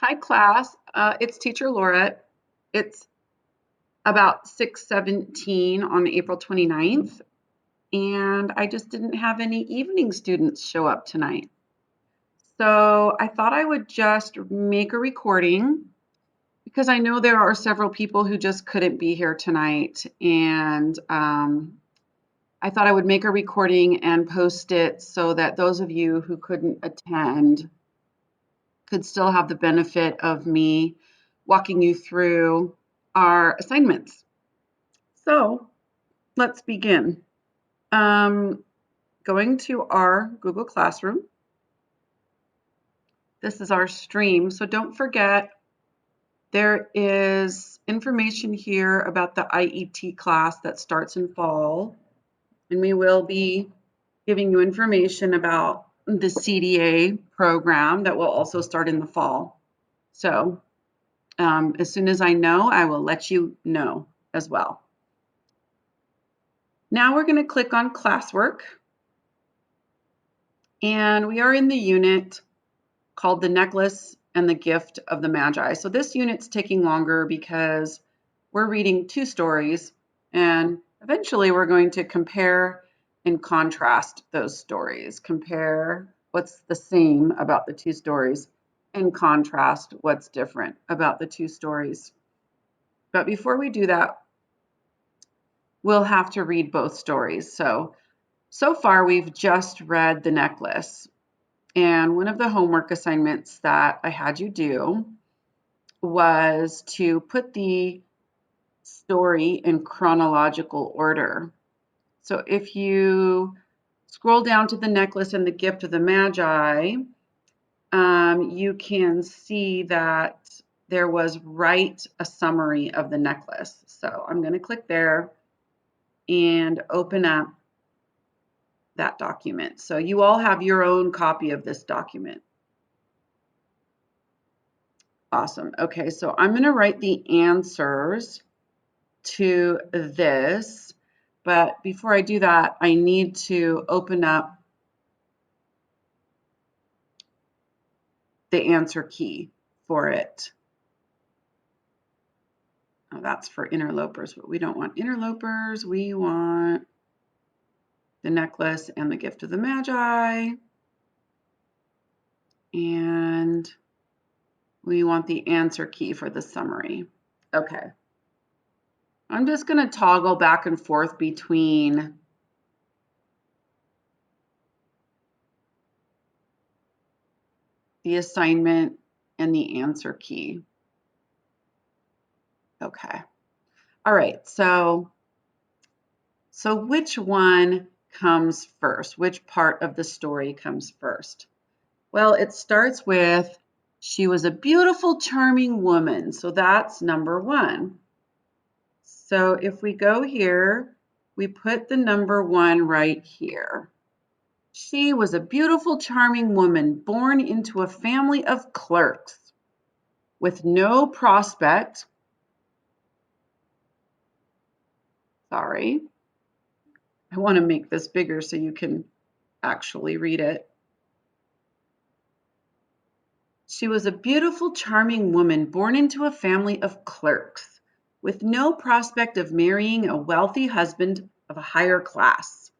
Hi, class. It's teacher Laura. It's about 6:17 on April 29th, and I just didn't have any evening students show up tonight. So I thought I would just make a recording because I know there are several people who just couldn't be here tonight, and I thought I would make a recording and post it so that those of you who couldn't attend could still have the benefit of me walking you through our assignments. So let's begin. Going to our Google Classroom. This is our stream, so don't forget there is information here about the IET class that starts in fall, and we will be giving you information about the CDA program that will also start in the fall. So as soon as I know, I will let you know as well. Now we're going to click on classwork, and we are in the unit called The Necklace and the Gift of the Magi. So this unit's taking longer because we're reading two stories, and eventually we're going to compare and contrast those stories, compare what's the same about the two stories and contrast what's different about the two stories. But before we do that, we'll have to read both stories. So far we've just read The Necklace, and one of the homework assignments that I had you do was to put the story in chronological order. So if you scroll down to The Necklace and the Gift of the Magi, you can see that there was write a summary of the necklace. So I'm going to click there and open up that document. So you all have your own copy of this document. Awesome. Okay, so I'm going to write the answers to this, but before I do that, I need to open up the answer key for it. Oh, that's for interlopers, but we don't want interlopers. We want The Necklace and the Gift of the Magi. And we want the answer key for the summary. Okay. I'm just going to toggle back and forth between the assignment and the answer key. Okay. All right. So which one comes first? Which part of the story comes first? Well, it starts with, she was a beautiful, charming woman. So that's number one. So if we go here, we put the number one right here. She was a beautiful, charming woman born into a family of clerks with no prospect. Sorry. I want to make this bigger so you can actually read it. She was a beautiful, charming woman born into a family of clerks with no prospect of marrying a wealthy husband of a higher class.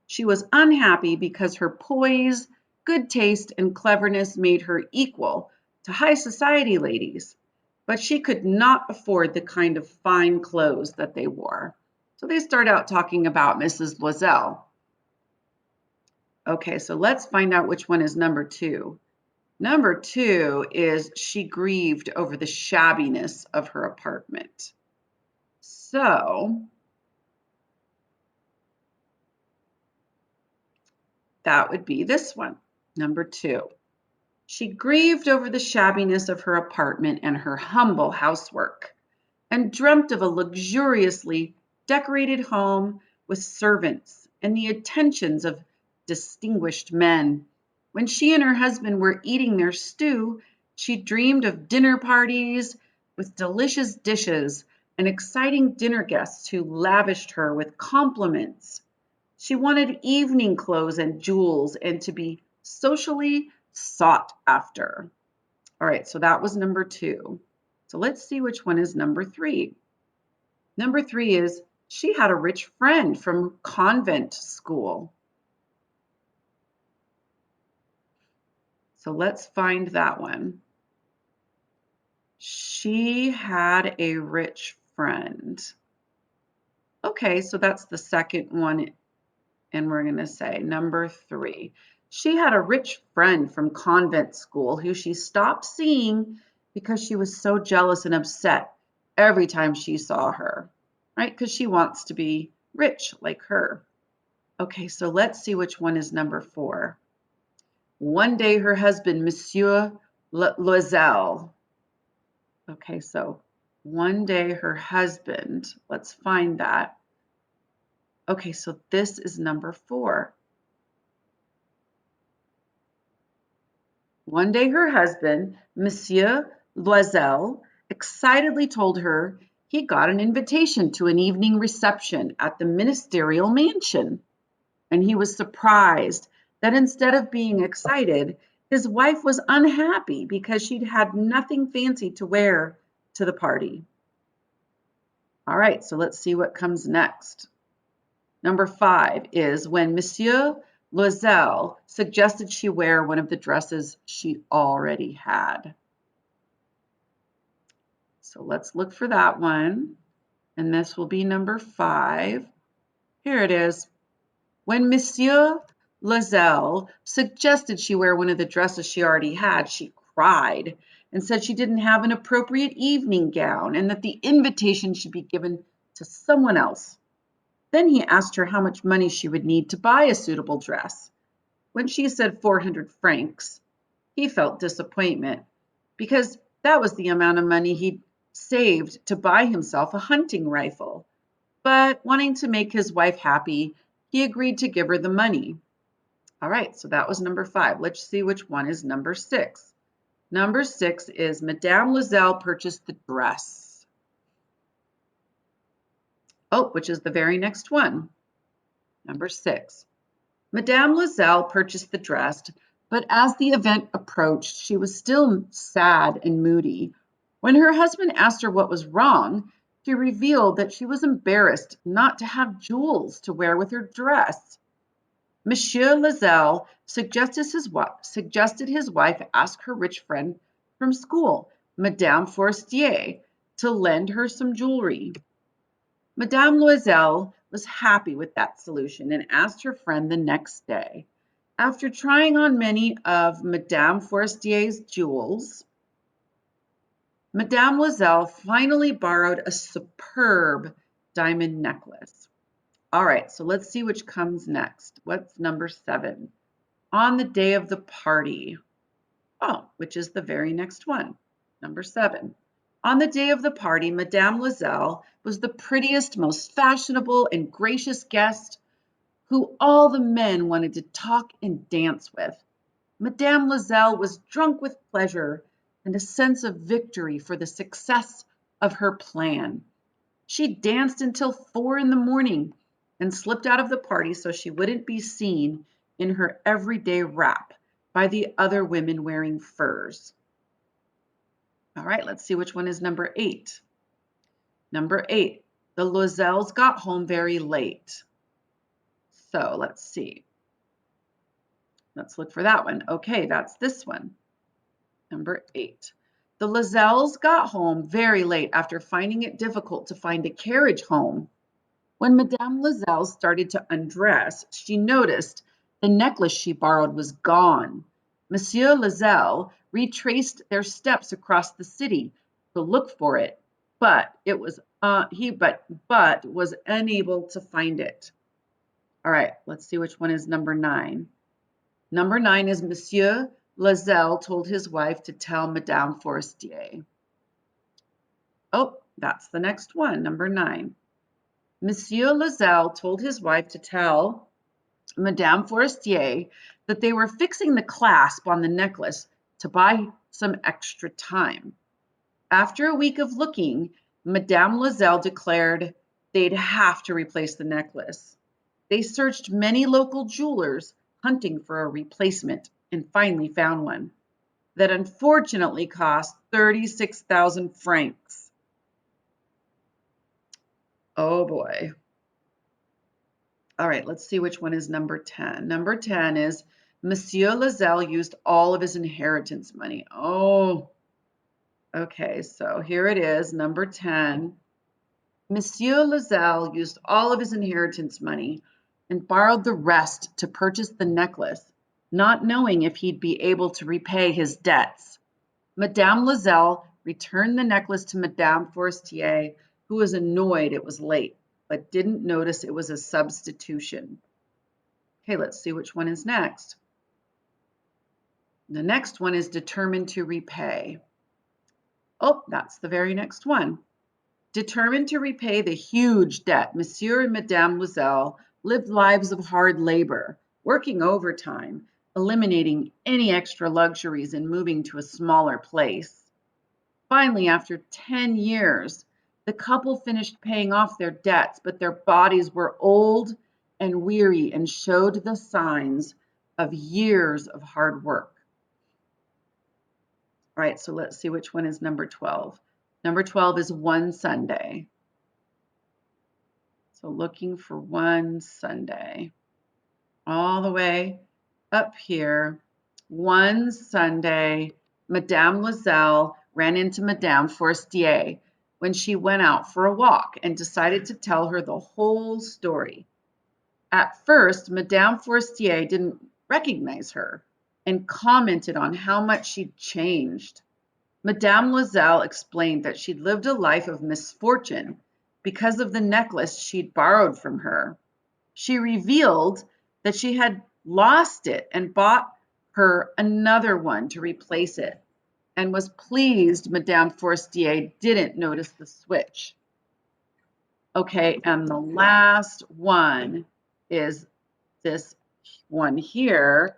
She was unhappy because her poise, good taste, and cleverness made her equal to high society ladies, but she could not afford the kind of fine clothes that they wore. So they start out talking about Mrs. Loisel. Okay, so let's find out which one is number two. Number two is she grieved over the shabbiness of her apartment. So that would be this one, number two. She grieved over the shabbiness of her apartment and her humble housework, and dreamt of a luxuriously decorated home with servants and the attentions of distinguished men. When she and her husband were eating their stew, she dreamed of dinner parties with delicious dishes and exciting dinner guests who lavished her with compliments. She wanted evening clothes and jewels and to be socially sought after. All right, so that was number 2. So let's see which one is number 3. Number 3 is she had a rich friend from convent school. So let's find that one. She had a rich friend. Okay, so that's the second one, and we're going to say number 3. She had a rich friend from convent school who she stopped seeing because she was so jealous and upset every time she saw her, right? Because she wants to be rich like her. Okay, so let's see which one is number 4. One day her husband, Monsieur Loisel. Okay, so one day her husband, let's find that. Okay, so this is number 4. One day her husband, Monsieur Loisel, excitedly told her he got an invitation to an evening reception at the ministerial mansion. And he was surprised that instead of being excited, his wife was unhappy because she'd had nothing fancy to wear to the party. All right, so let's see what comes next. Number 5 is when Monsieur Loisel suggested she wear one of the dresses she already had. So let's look for that one. And this will be number 5. Here it is. When Monsieur Loisel suggested she wear one of the dresses she already had, she cried and said she didn't have an appropriate evening gown and that the invitation should be given to someone else. Then he asked her how much money she would need to buy a suitable dress. When she said 400 francs, he felt disappointment because that was the amount of money he'd saved to buy himself a hunting rifle. But wanting to make his wife happy, he agreed to give her the money. All right, so that was number 5. Let's see which one is number 6. Number 6 is Madame Loisel purchased the dress. Oh, which is the very next one. Number 6. Madame Loisel purchased the dress, but as the event approached, she was still sad and moody. When her husband asked her what was wrong, she revealed that she was embarrassed not to have jewels to wear with her dress. Monsieur Loisel suggested his wife ask her rich friend from school, Madame Forestier, to lend her some jewelry. Madame Loisel was happy with that solution and asked her friend the next day. After trying on many of Madame Forestier's jewels, Madame Loisel finally borrowed a superb diamond necklace. All right, so let's see which comes next. What's number 7? On the day of the party. Oh, which is the very next one. Number 7. On the day of the party, Madame Loisel was the prettiest, most fashionable, and gracious guest who all the men wanted to talk and dance with. Madame Loisel was drunk with pleasure and a sense of victory for the success of her plan. She danced until 4 in the morning and slipped out of the party so she wouldn't be seen in her everyday wrap by the other women wearing furs. All right, let's see which one is number 8. Number 8, the Loisels got home very late. So let's see. Let's look for that one. Okay, that's this one. Number 8. The Loisels got home very late after finding it difficult to find a carriage home. When Madame Loisel started to undress, she noticed the necklace she borrowed was gone. Monsieur Loisel retraced their steps across the city to look for it, but was unable to find it. All right, let's see which one is number 9. Number 9 is Monsieur Loisel told his wife to tell Madame Forestier. Oh, that's the next one, number 9. Monsieur Loisel told his wife to tell Madame Forestier that they were fixing the clasp on the necklace to buy some extra time. After a week of looking, Madame Loisel declared they'd have to replace the necklace. They searched many local jewelers, hunting for a replacement, and finally found one. that unfortunately cost 36,000 francs. Oh boy. All right, let's see which one is number 10. Number 10 is Monsieur Loisel used all of his inheritance money. Oh, okay, so here it is, number 10. Monsieur Loisel used all of his inheritance money and borrowed the rest to purchase the necklace, not knowing if he'd be able to repay his debts. Madame Loisel returned the necklace to Madame Forestier, who was annoyed it was late, but didn't notice it was a substitution. Okay, let's see which one is next. The next one is determined to repay. Oh, that's the very next one. Determined to repay the huge debt, Monsieur and Madame Loisel lived lives of hard labor, working overtime, eliminating any extra luxuries and moving to a smaller place. Finally, after 10 years, the couple finished paying off their debts, but their bodies were old and weary and showed the signs of years of hard work. All right, so let's see which one is number 12. Number 12 is One Sunday. So looking for One Sunday. All the way up here. One Sunday, Madame Loisel ran into Madame Forestier when she went out for a walk and decided to tell her the whole story. At first, Madame Forestier didn't recognize her and commented on how much she'd changed. Madame Loisel explained that she'd lived a life of misfortune because of the necklace she'd borrowed from her. She revealed that she had lost it and bought her another one to replace it, and was pleased Madame Forestier didn't notice the switch. Okay, and the last one is this one here.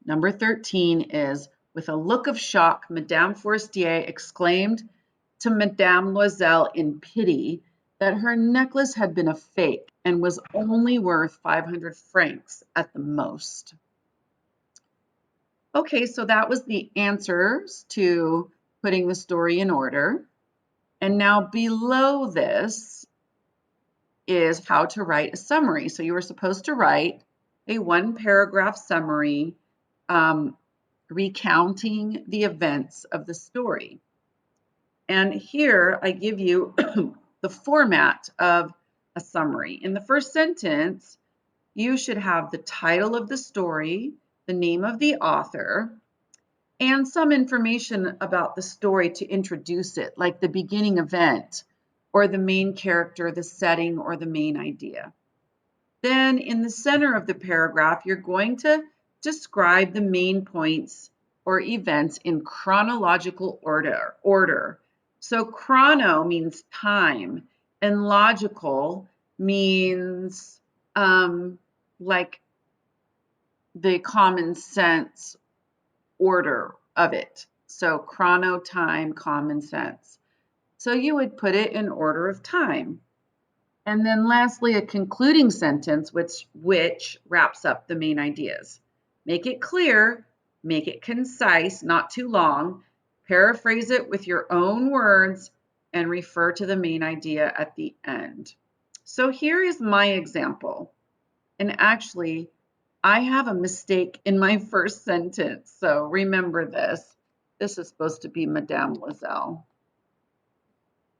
Number 13 is, with a look of shock, Madame Forestier exclaimed to Madame Loisel in pity that her necklace had been a fake and was only worth 500 francs at the most. Okay, so that was the answers to putting the story in order. And now below this is how to write a summary. So you were supposed to write a one-paragraph summary recounting the events of the story. And here I give you the format of a summary. In the first sentence, you should have the title of the story, the name of the author, and some information about the story to introduce it, like the beginning event, or the main character, the setting, or the main idea. Then in the center of the paragraph, you're going to describe the main points or events in chronological order. So chrono means time, and logical means like the common sense order of it. So chrono, time, common sense. So you would put it in order of time. And then lastly, a concluding sentence which wraps up the main ideas. Make it clear, make it concise, not too long, paraphrase it with your own words, and refer to the main idea at the end. So here is my example. And actually, I have a mistake in my first sentence. So remember this. This is supposed to be Madame Loisel.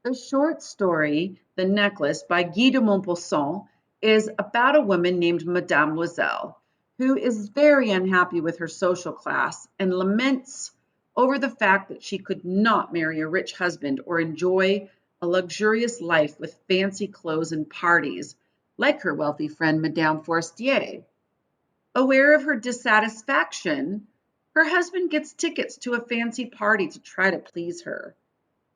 The short story, The Necklace by Guy de Maupassant, is about a woman named Madame Loisel, who is very unhappy with her social class and laments over the fact that she could not marry a rich husband or enjoy a luxurious life with fancy clothes and parties, like her wealthy friend Madame Forestier. Aware of her dissatisfaction, her husband gets tickets to a fancy party to try to please her.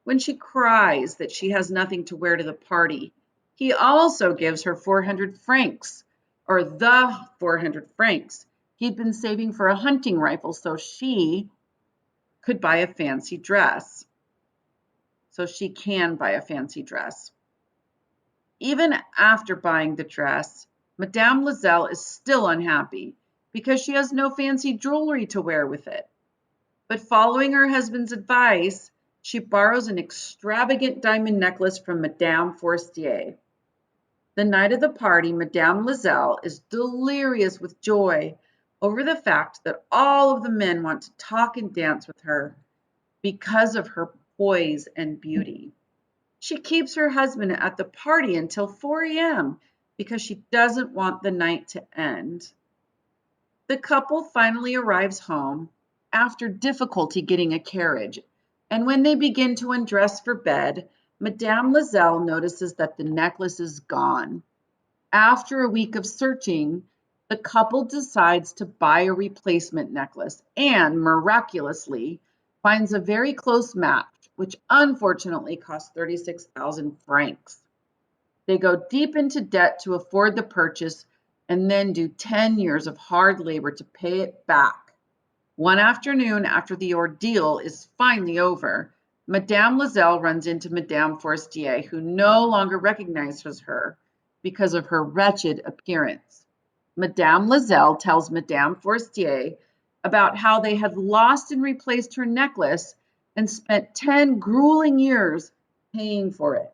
When she cries that she has nothing to wear to the party, he also gives her 400 francs, or the 400 francs he'd been saving for a hunting rifle so she could buy a fancy dress. So she can buy a fancy dress. Even after buying the dress, Madame Loisel is still unhappy because she has no fancy jewelry to wear with it. But following her husband's advice, she borrows an extravagant diamond necklace from Madame Forestier. The night of the party, Madame Loisel is delirious with joy over the fact that all of the men want to talk and dance with her because of her poise and beauty. She keeps her husband at the party until 4 a.m. because she doesn't want the night to end. The couple finally arrives home after difficulty getting a carriage, and when they begin to undress for bed, Madame Loisel notices that the necklace is gone. After a week of searching, the couple decides to buy a replacement necklace and, miraculously, finds a very close match, which unfortunately costs 36,000 francs. They go deep into debt to afford the purchase and then do 10 years of hard labor to pay it back. One afternoon, after the ordeal is finally over, Madame Loisel runs into Madame Forestier, who no longer recognizes her because of her wretched appearance. Madame Loisel tells Madame Forestier about how they had lost and replaced her necklace and spent 10 grueling years paying for it.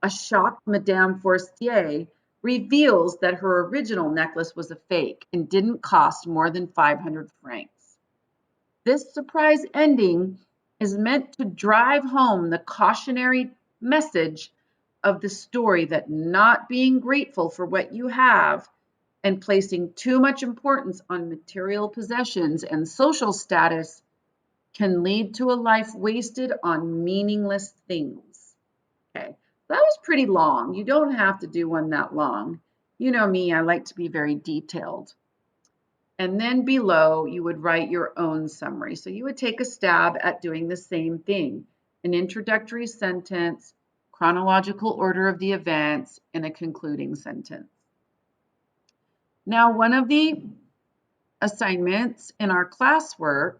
A shocked Madame Forestier reveals that her original necklace was a fake and didn't cost more than 500 francs. This surprise ending is meant to drive home the cautionary message of the story that not being grateful for what you have and placing too much importance on material possessions and social status can lead to a life wasted on meaningless things. Okay, that was pretty long. You don't have to do one that long. You know me, I like to be very detailed. And then below, you would write your own summary. So you would take a stab at doing the same thing, an introductory sentence, chronological order of the events, and a concluding sentence. Now, one of the assignments in our classwork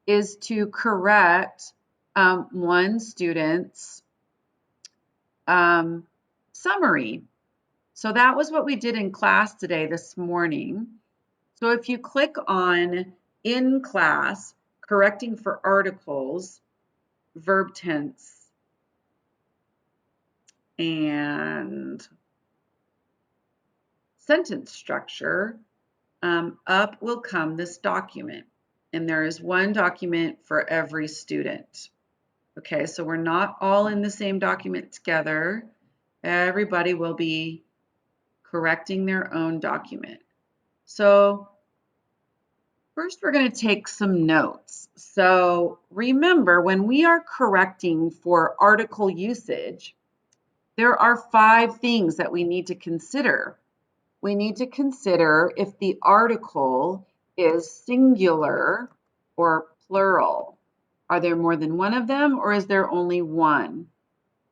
is to correct one student's summary. So that was what we did in class today, this morning. So if you click on in class, correcting for articles, verb tense, and sentence structure, up will come this document. And there is one document for every student. Okay, so we're not all in the same document together. Everybody will be correcting their own document. So first, we're going to take some notes. So remember, when we are correcting for article usage, there are 5 things that we need to consider. We need to consider if the article is singular or plural. Are there more than one of them, or is there only one?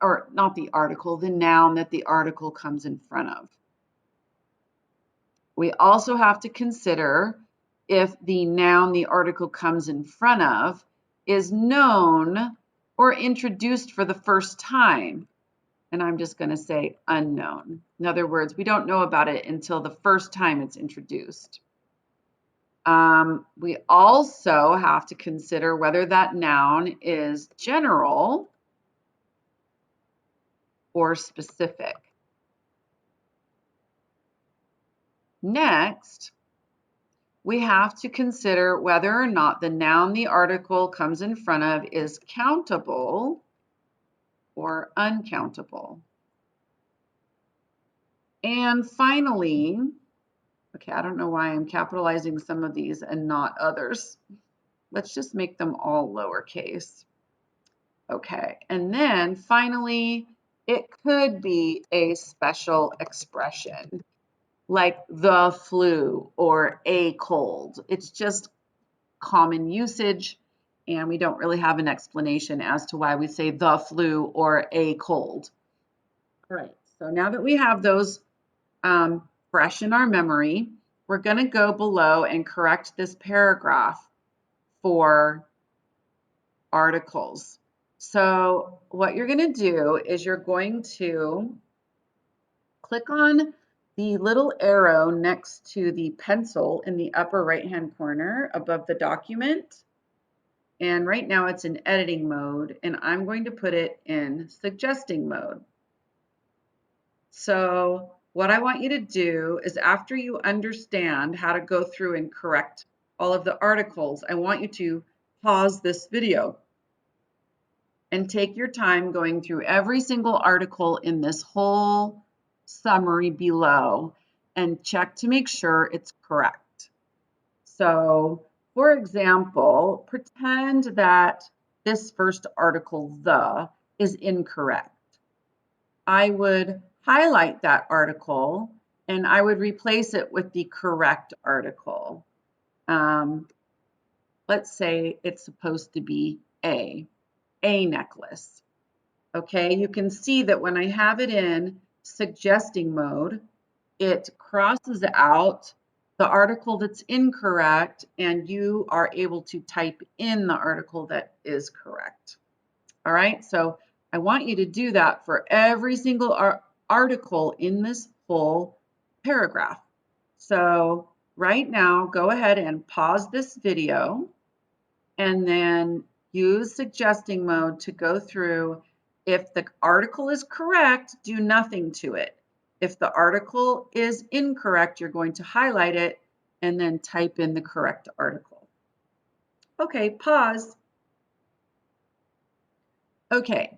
Or not the article, the noun that the article comes in front of. We also have to consider if the noun the article comes in front of is known or introduced for the first time. And I'm just going to say unknown. In other words, we don't know about it until the first time it's introduced. We also have to consider whether that noun is general or specific. Next, we have to consider whether or not the noun the article comes in front of is countable or uncountable. And finally, okay, I don't know why I'm capitalizing some of these and not others. Let's just make them all lowercase. Okay, and then finally, it could be a special expression like the flu or a cold. It's just common usage, and we don't really have an explanation as to why we say the flu or a cold. All right, so now that we have those fresh in our memory, we're going to go below and correct this paragraph for articles. So what you're going to do is you're going to click on the little arrow next to the pencil in the upper right-hand corner above the document. And right now it's in editing mode, and I'm going to put it in suggesting mode. So what I want you to do is, after you understand how to go through and correct all of the articles, I want you to pause this video and take your time going through every single article in this whole summary below and check to make sure it's correct. So, for example, pretend that this first article, the, is incorrect. I would highlight that article and I would replace it with the correct article. Let's say it's supposed to be a necklace. Okay, you can see that when I have it in suggesting mode, it crosses out the article that's incorrect, and you are able to type in the article that is correct. All right, so I want you to do that for every single article in this whole paragraph. So right now, go ahead and pause this video and then use suggesting mode to go through. If the article is correct, do nothing to it. If the article is incorrect, you're going to highlight it and then type in the correct article. Okay, pause. Okay,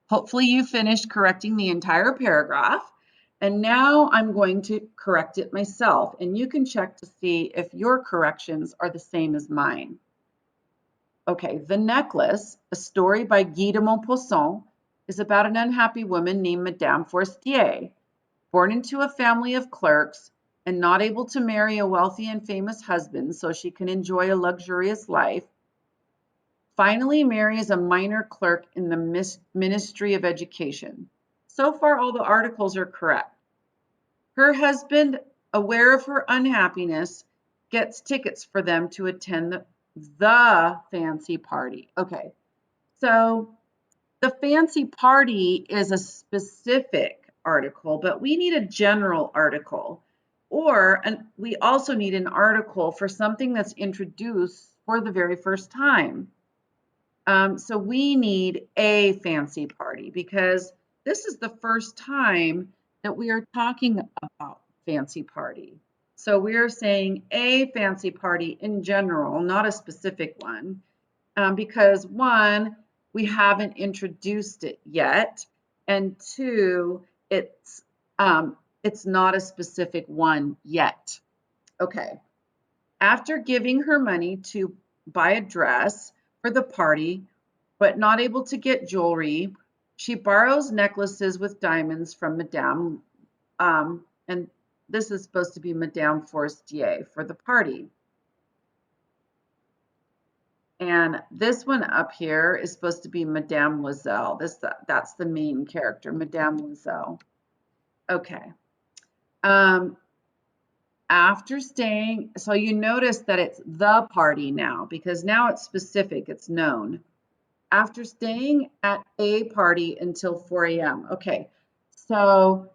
hopefully you finished correcting the entire paragraph. And now I'm going to correct it myself, and you can check to see if your corrections are the same as mine. Okay, The Necklace, a story by Guy de Maupassant, is about an unhappy woman named Madame Forestier, born into a family of clerks and not able to marry a wealthy and famous husband so she can enjoy a luxurious life. Finally marries a minor clerk in the Ministry of Education. So far, all the articles are correct. Her husband, aware of her unhappiness, gets tickets for them to attend the fancy party. Okay, so the fancy party is a specific article, but we need a general article. We also need an article for something that's introduced for the very first time. So we need a fancy party because this is the first time that we are talking about fancy party. So we are saying a fancy party in general, not a specific one, because one, we haven't introduced it yet, and two, it's not a specific one yet. Okay. After giving her money to buy a dress for the party, but not able to get jewelry, she borrows necklaces with diamonds from Madame, and this is supposed to be Madame Forestier for the party. And this one up here is supposed to be Madame Loisel. That's the main character, Madame Loisel. Okay. After staying, so you notice that it's the party now because now it's specific, it's known. After staying at a party until 4 a.m. Okay, so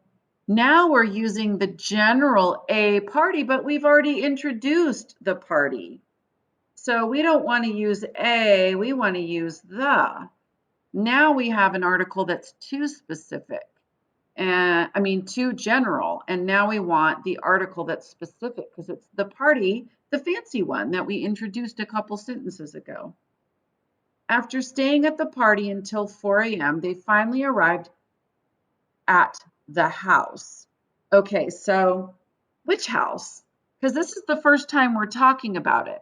now we're using the general a party, but we've already introduced the party. So we don't want to use a, we want to use the. Now we have an article that's too specific. And I mean, too general. And now we want the article that's specific because it's the party, the fancy one that we introduced a couple sentences ago. After staying at the party until 4 a.m., they finally arrived at the house. Okay, so which house? Because this is the first time we're talking about it.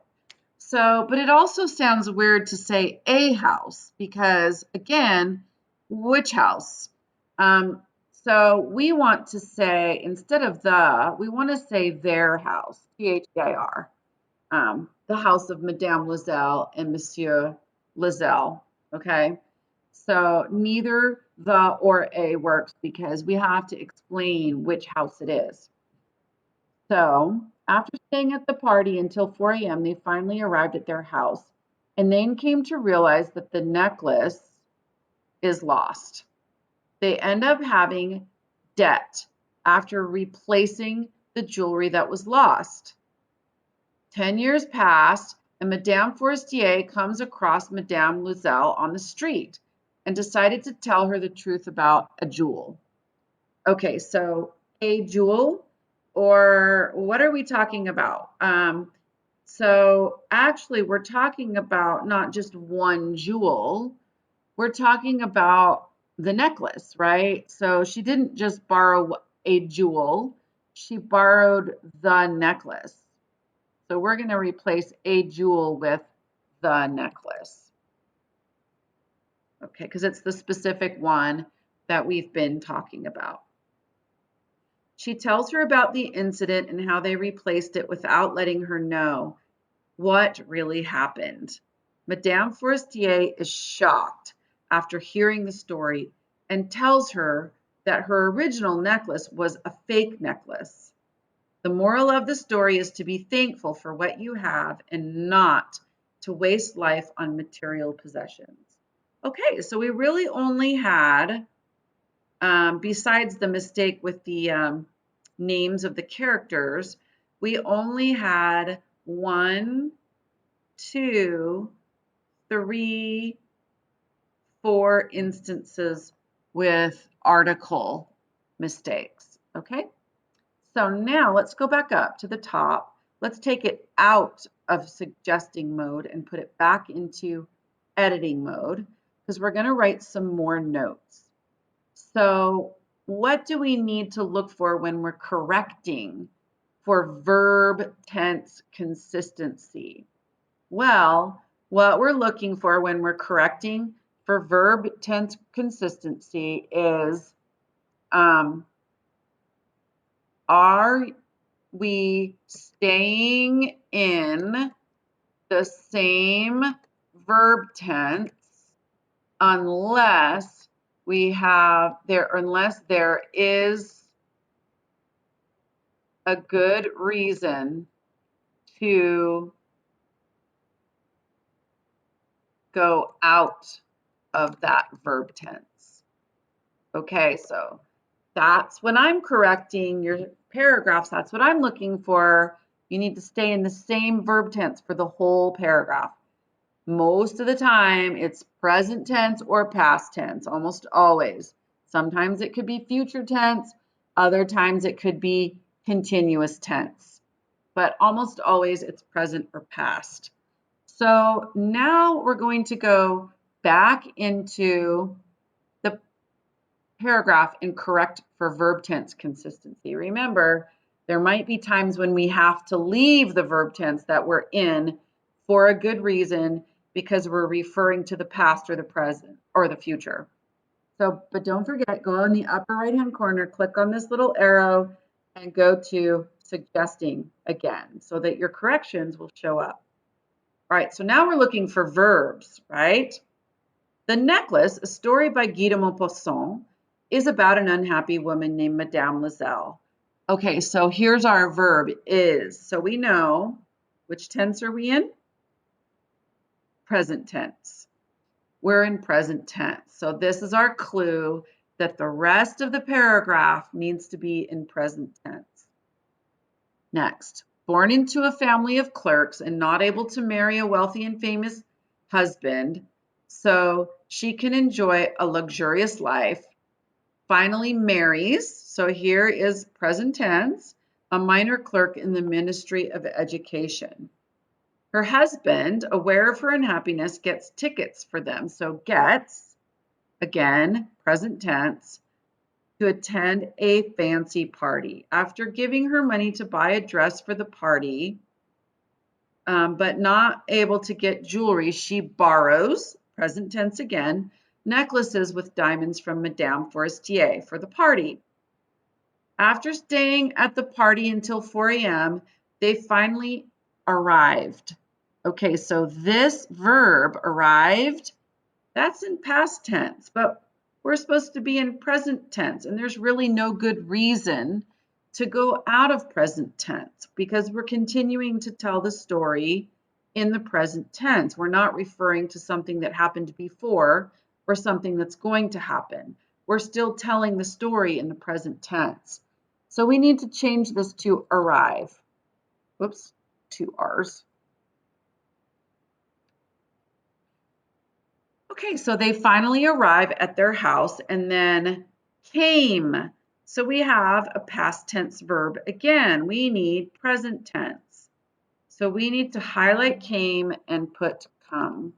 So, but it also sounds weird to say a house because, again, which house? So we want to say, instead of we want to say their house, Their, the house of Madame Loisel and Monsieur Loisel, okay? So neither the or a works because we have to explain which house it is. So after staying at the party until 4 a.m., they finally arrived at their house and then came to realize that the necklace is lost. They end up having debt after replacing the jewelry that was lost. 10 years passed and Madame Forestier comes across Madame Loisel on the street and decided to tell her the truth about a jewel. Okay, so a jewel, or what are we talking about? So actually, we're talking about not just one jewel, we're talking about the necklace, right? So she didn't just borrow a jewel, she borrowed the necklace. So we're going to replace a jewel with the necklace. Okay, because it's the specific one that we've been talking about. She tells her about the incident and how they replaced it without letting her know what really happened. Madame Forestier is shocked after hearing the story and tells her that her original necklace was a fake necklace. The moral of the story is to be thankful for what you have and not to waste life on material possessions. Okay, so we really only had, besides the mistake with the names of the characters, we only had 1, 2, 3, 4 instances with article mistakes. Okay, so now let's go back up to the top. Let's take it out of suggesting mode and put it back into editing mode because we're going to write some more notes. So what do we need to look for when we're correcting for verb tense consistency? Well, what we're looking for when we're correcting for verb tense consistency is, are we staying in the same verb tense unless unless there is a good reason to go out of that verb tense. Okay, so that's when I'm correcting your paragraphs, that's what I'm looking for. You need to stay in the same verb tense for the whole paragraph. Most of the time, it's present tense or past tense, almost always. Sometimes it could be future tense, other times it could be continuous tense, but almost always it's present or past. So now we're going to go back into the paragraph and correct for verb tense consistency. Remember, there might be times when we have to leave the verb tense that we're in for a good reason because we're referring to the past or the present or the future. So, but don't forget, go in the upper right-hand corner, click on this little arrow and go to suggesting again so that your corrections will show up. All right, so now we're looking for verbs, right? The Necklace, a story by Guy de Maupassant, is about an unhappy woman named Madame Loisel. Okay, so here's our verb is. So we know, which tense are we in? Present tense. We're in present tense. So this is our clue that the rest of the paragraph needs to be in present tense. Next, born into a family of clerks and not able to marry a wealthy and famous husband, so she can enjoy a luxurious life, finally marries, so here is present tense, a minor clerk in the Ministry of Education. Her husband, aware of her unhappiness, gets tickets for them, so gets, again, present tense, to attend a fancy party. After giving her money to buy a dress for the party, but not able to get jewelry, she borrows, present tense again, necklaces with diamonds from Madame Forestier for the party. After staying at the party until 4 a.m., they finally arrived. Okay, so this verb, arrived, that's in past tense, but we're supposed to be in present tense, and there's really no good reason to go out of present tense because we're continuing to tell the story in the present tense. We're not referring to something that happened before or something that's going to happen. We're still telling the story in the present tense. So we need to change this to arrive. Whoops, 2 R's. Okay, so they finally arrive at their house and then came. So we have a past tense verb. Again, we need present tense. So we need to highlight came and put come.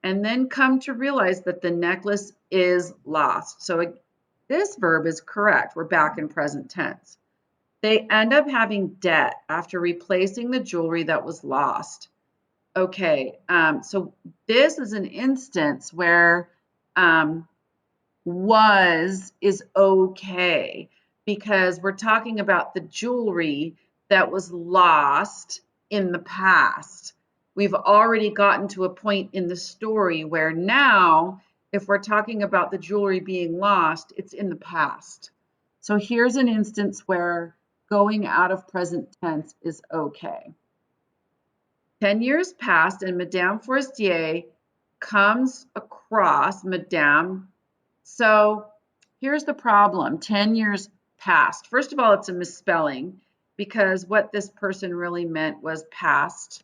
And then come to realize that the necklace is lost. So this verb is correct. We're back in present tense. They end up having debt after replacing the jewelry that was lost. Okay, so this is an instance where was is okay because we're talking about the jewelry that was lost in the past. We've already gotten to a point in the story where now, if we're talking about the jewelry being lost, it's in the past. So here's an instance where going out of present tense is okay. 10 years passed and Madame Forestier comes across Madame. So here's the problem. 10 years passed. First of all, it's a misspelling because what this person really meant was past,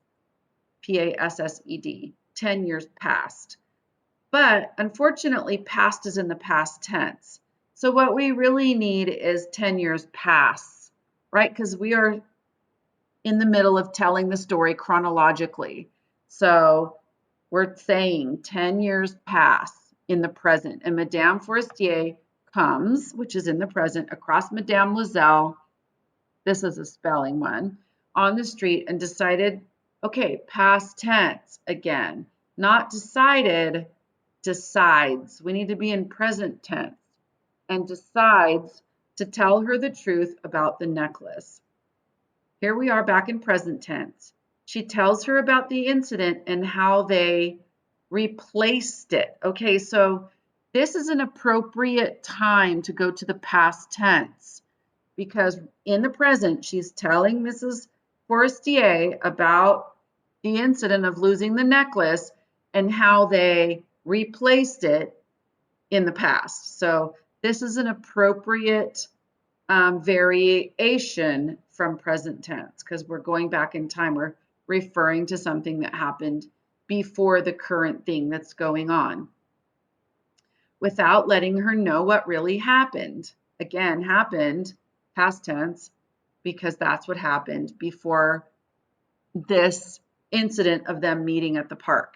P-A-S-S-E-D, 10 years passed. But unfortunately, past is in the past tense. So what we really need is 10 years pass, right? Because we are in the middle of telling the story chronologically. So we're saying 10 years pass in the present, and Madame Forestier comes, which is in the present, across Madame Loisel, this is a spelling one, on the street and decided, okay, past tense again, not decided, decides. We need to be in present tense, and decides to tell her the truth about the necklace. Here we are back in present tense. She tells her about the incident and how they replaced it. Okay, so this is an appropriate time to go to the past tense because in the present, she's telling Mrs. Forestier about the incident of losing the necklace and how they replaced it in the past. So this is an appropriate variation from present tense because we're going back in time. We're referring to something that happened before the current thing that's going on without letting her know what really happened. Again, happened, past tense, because that's what happened before this incident of them meeting at the park.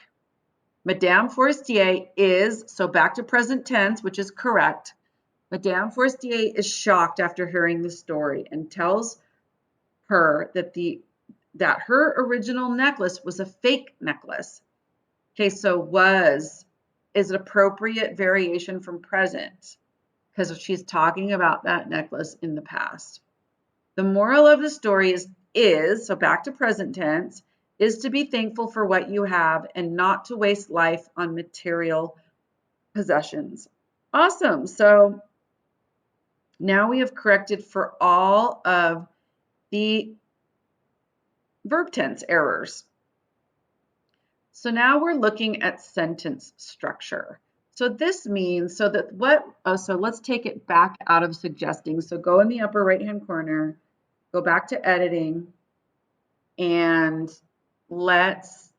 Madame Forestier is, so back to present tense, which is correct. Madame Forestier is shocked after hearing the story and tells her that her original necklace was a fake necklace. Okay, so was is an appropriate variation from present because she's talking about that necklace in the past. The moral of the story is so back to present tense, is to be thankful for what you have and not to waste life on material possessions. Awesome. So now we have corrected for all of the verb tense errors. So now we're looking at sentence structure. So this means, so let's take it back out of suggesting. So go in the upper right-hand corner, go back to editing, and let's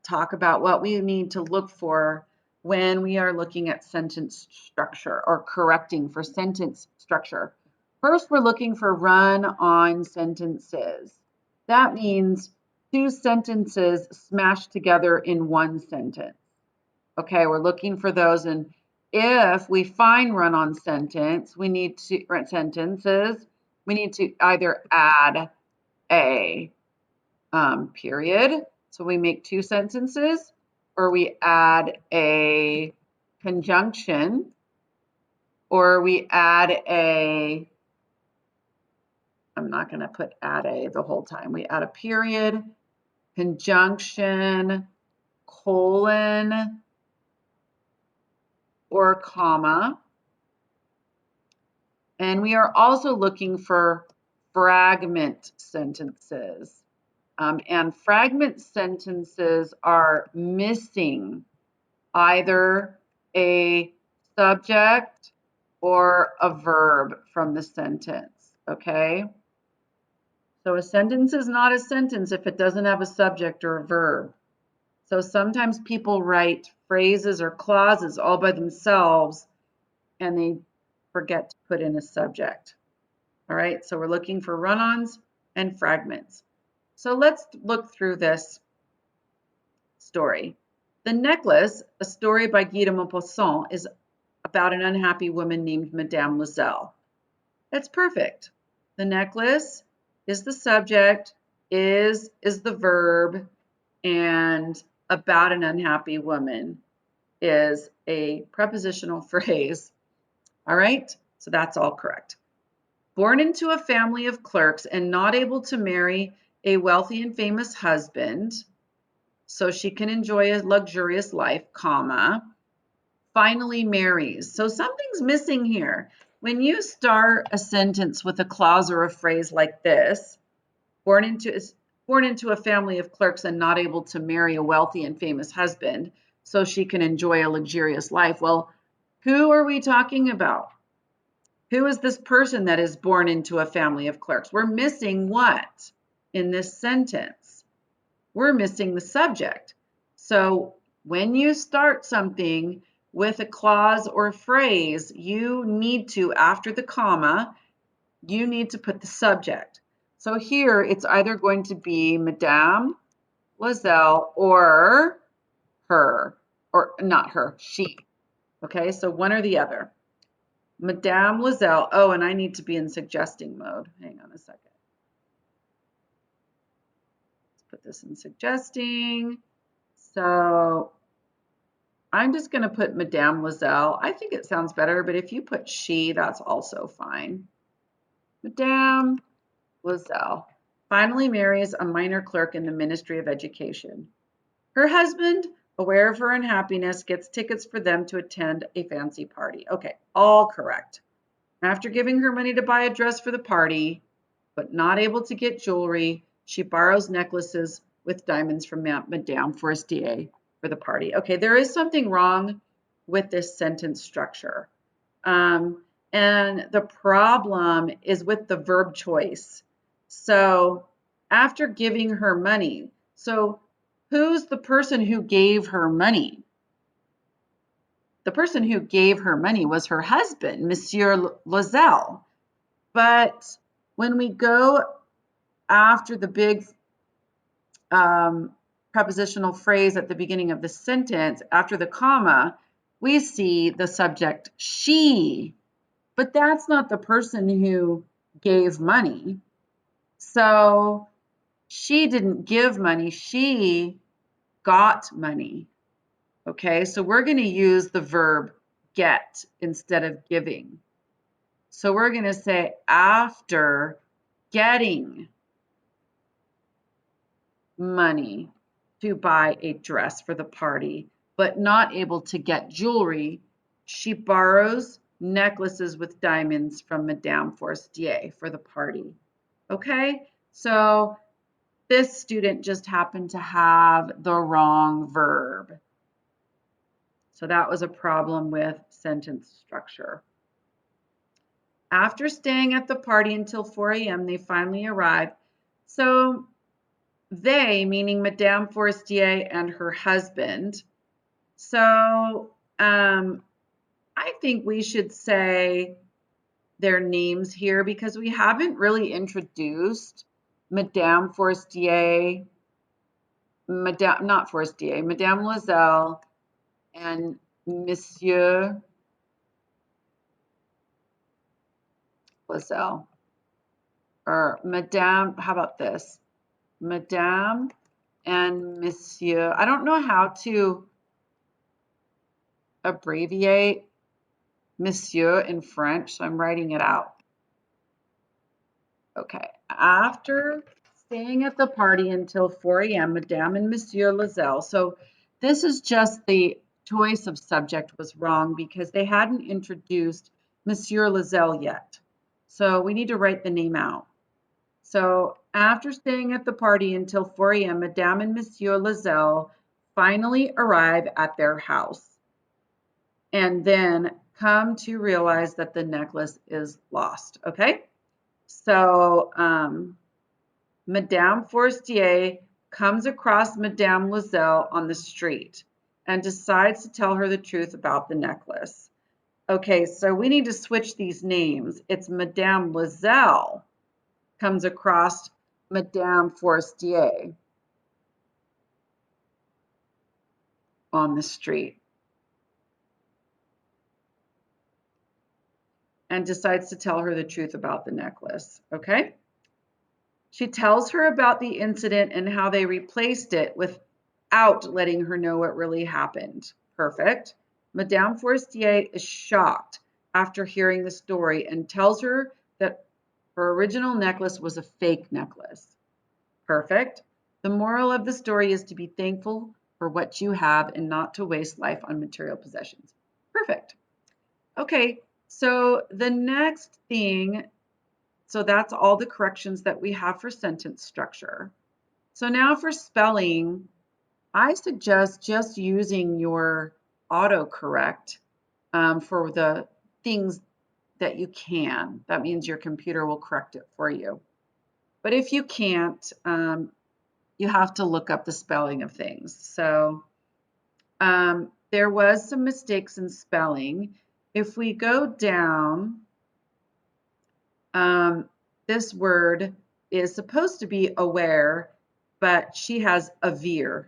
talk about what we need to look for when we are looking at sentence structure or correcting for sentence structure. First, we're looking for run-on sentences. That means two sentences smashed together in one sentence. Okay, we're looking for those, and if we find run-on sentences, we need to either add a period, so we make two sentences, or we add a conjunction, or we add a, I'm not going to put add a the whole time. We add a period, conjunction, colon, or comma. And we are also looking for fragment sentences. And fragment sentences are missing either a subject or a verb from the sentence, okay? So a sentence is not a sentence if it doesn't have a subject or a verb. So sometimes people write phrases or clauses all by themselves and they forget to put in a subject. All right, so we're looking for run-ons and fragments. So let's look through this story. The Necklace, a story by Guy de Maupassant, is about an unhappy woman named Madame Loisel. That's perfect. The necklace is the subject, is the verb, and about an unhappy woman is a prepositional phrase. All right, so that's all correct. Born into a family of clerks and not able to marry a wealthy and famous husband, so she can enjoy a luxurious life, comma, finally marries. So something's missing here. When you start a sentence with a clause or a phrase like this, born into a family of clerks and not able to marry a wealthy and famous husband, so she can enjoy a luxurious life. Well, who are we talking about? Who is this person that is born into a family of clerks? We're missing what in this sentence? We're missing the subject. So when you start something with a clause or phrase, you need to, after the comma, you need to put the subject. So here it's either going to be Madame Loisel or her, or not her, she. Okay, so one or the other. Madame Loisel. Oh, and I need to be in suggesting mode. Hang on a second. Let's put this in suggesting. So I'm just going to put Madame Loisel. I think it sounds better, but if you put she, that's also fine. Madame Loisel finally marries a minor clerk in the Ministry of Education. Her husband, aware of her unhappiness, gets tickets for them to attend a fancy party. Okay, all correct. After giving her money to buy a dress for the party, but not able to get jewelry, she borrows necklaces with diamonds from Madame Forestier for the party. Okay, there is something wrong with this sentence structure. And the problem is with the verb choice. So after giving her money, so who's the person who gave her money? The person who gave her money was her husband, Monsieur Loisel. But when we go after the big prepositional phrase at the beginning of the sentence, after the comma, we see the subject she, but that's not the person who gave money. So she didn't give money, she got money. Okay, so we're going to use the verb get instead of giving. So we're going to say after getting money to buy a dress for the party, but not able to get jewelry, she borrows necklaces with diamonds from Madame Forestier for the party. Okay, so this student just happened to have the wrong verb. So that was a problem with sentence structure. After staying at the party until 4 a.m., they finally arrived. So they, meaning Madame Forestier and her husband. So I think we should say their names here because we haven't really introduced Madame Forestier, not Forestier, Madame Loisel and Monsieur Loisel. Or Madame, how about this? Madame and Monsieur. I don't know how to abbreviate Monsieur in French, so I'm writing it out. Okay, after staying at the party until 4 a.m., Madame and Monsieur Loisel. So this is just the choice of subject was wrong because they hadn't introduced Monsieur Loisel yet. So we need to write the name out. So after staying at the party until 4 a.m., Madame and Monsieur Loisel finally arrive at their house and then come to realize that the necklace is lost. Okay, so Madame Forestier comes across Madame Loisel on the street and decides to tell her the truth about the necklace. Okay, so we need to switch these names. It's Madame Loisel comes across Madame Forestier on the street and decides to tell her the truth about the necklace. Okay? She tells her about the incident and how they replaced it without letting her know what really happened. Perfect. Madame Forestier is shocked after hearing the story and tells her that her original necklace was a fake necklace. Perfect. The moral of the story is to be thankful for what you have and not to waste life on material possessions. Perfect. Okay, so the next thing, so that's all the corrections that we have for sentence structure. So now for spelling, I suggest just using your autocorrect for the things that you can. That means your computer will correct it for you. But if you can't, you have to look up the spelling of things. So there was some mistakes in spelling. If we go down, this word is supposed to be aware, but she has avere.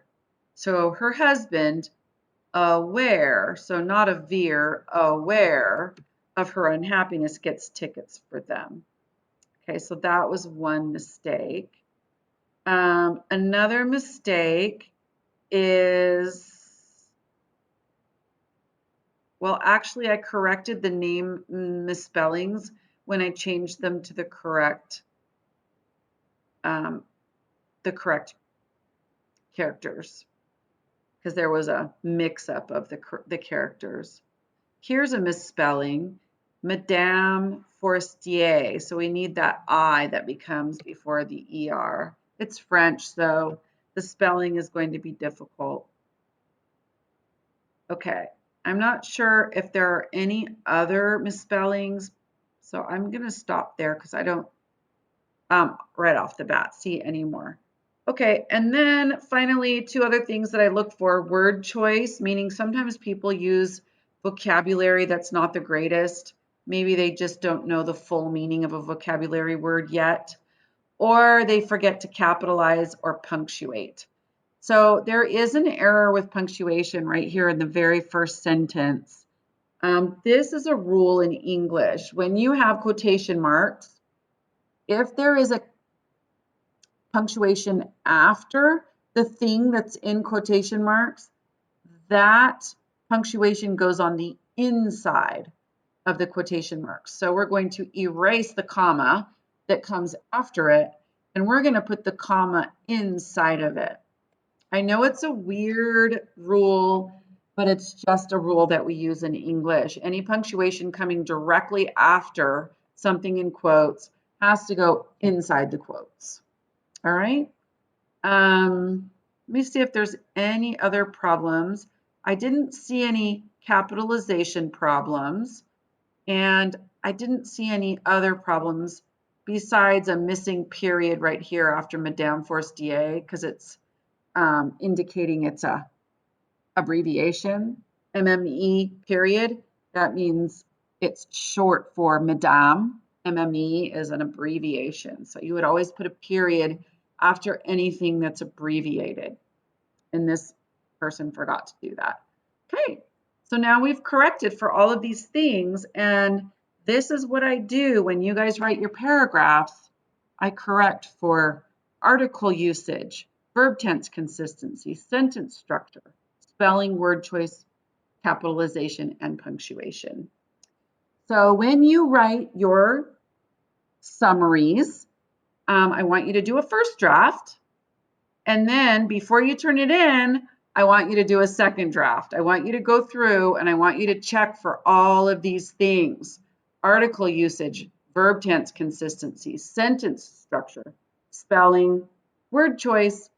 So her husband, aware, so not avere, aware of her unhappiness, gets tickets for them. Okay, so that was one mistake. Another mistake is, well, actually, I corrected the name misspellings when I changed them to the correct characters, because there was a mix-up of the characters. Here's a misspelling, Madame Forestier. So we need that I that becomes before the ER. It's French, so the spelling is going to be difficult. Okay, I'm not sure if there are any other misspellings, so I'm going to stop there because I don't right off the bat see any more. Okay, and then finally, two other things that I look for, word choice, meaning sometimes people use vocabulary that's not the greatest. Maybe they just don't know the full meaning of a vocabulary word yet, or they forget to capitalize or punctuate. So there is an error with punctuation right here in the very first sentence. This is a rule in English. When you have quotation marks, if there is a punctuation after the thing that's in quotation marks, that punctuation goes on the inside of the quotation marks. So we're going to erase the comma that comes after it, and we're going to put the comma inside of it. I know it's a weird rule, but it's just a rule that we use in English. Any punctuation coming directly after something in quotes has to go inside the quotes. All right. Let me see if there's any other problems. I didn't see any capitalization problems, and I didn't see any other problems besides a missing period right here after Madame Forestier, because it's indicating it's a abbreviation, MME period. That means it's short for Madame. MME is an abbreviation. So you would always put a period after anything that's abbreviated. And this person forgot to do that. Okay, so now we've corrected for all of these things. And this is what I do when you guys write your paragraphs. I correct for article usage, verb tense consistency, sentence structure, spelling, word choice, capitalization, and punctuation. So when you write your summaries, I want you to do a first draft. And then before you turn it in, I want you to do a second draft. I want you to go through and I want you to check for all of these things: article usage, verb tense consistency, sentence structure, spelling, word choice,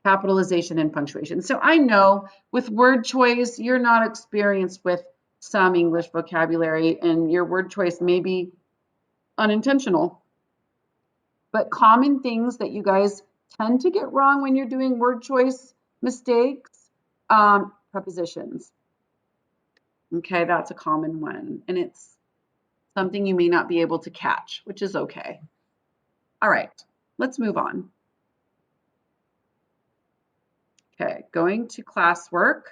capitalization, and punctuation. So I know with word choice, you're not experienced with some English vocabulary and your word choice may be unintentional. But common things that you guys tend to get wrong when you're doing word choice mistakes, prepositions. Okay, that's a common one, and it's something you may not be able to catch, which is okay. All right, let's move on. Okay, going to classwork.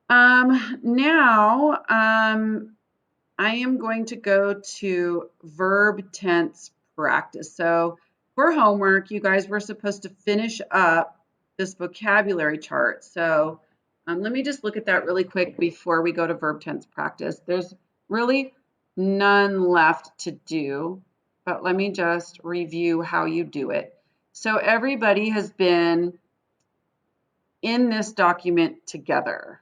Now, I am going to go to verb tense practice. So for homework, you guys were supposed to finish up this vocabulary chart. So let me just look at that really quick before we go to verb tense practice. There's really none left to do, but let me just review how you do it. So everybody has been in this document together.